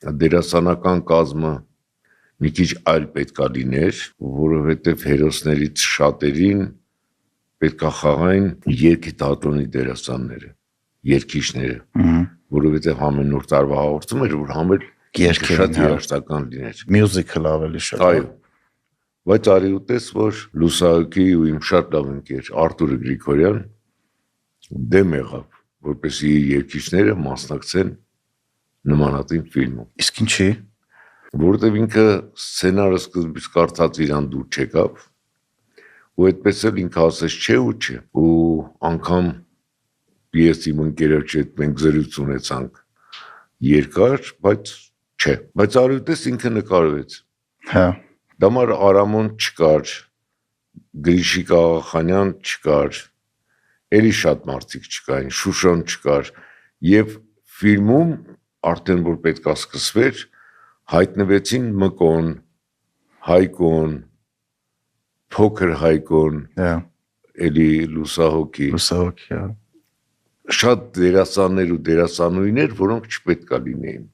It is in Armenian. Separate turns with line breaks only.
դերասանական կազմը մի քիչ այլ պետքա լիներ, որովհետև հերոսներից շատերին պետքա խաղային երգի թատրոնի դերասանները, երգիչները, որովհետև ամեն օր տարվա հաղորդում էր, որ համել
երգեր
շատ երաժշտական լիներ։
Մյուզիկլ ավելի շատ։
Այո։ Բայց արի ուտես, որ լուսահոգի ու իմ շատ լավ ընկեր Արտուրը Գրիգորյան դեմ եղավ, որպեսզի երգիչները մասնակցեն նմանատիպ ֆիլմում։
Իսկ ինչի՞։
Որովհետև ինքը սցենարը սկզբից կարդաց իրան դուր չեկավ, ու այդպես էլ ինքը ասեց չէ ու չէ, ու անգամ ես իմ ընկերոջ հետ մենք զրույց ունեցանք երկար, բայց չէ, բայց արյուտես ինքը նկարվեց։
Հա։
Դամար Արամոն չկար, Գրիշիկ Աղախանյան չկար, էլի շատ մարդիկ չկային, Շուշան չկար, եւ ֆիլմում արդեն որ պետք է սկսվեր, հայտնվեցին Մկոն, Հայկոն, փոքր Հայկոն,
Հա,
էլի լուսահոգի,
հա։
շատ դերասաններ ու դերասանուհիներ, որոնք չպետք է լինեին։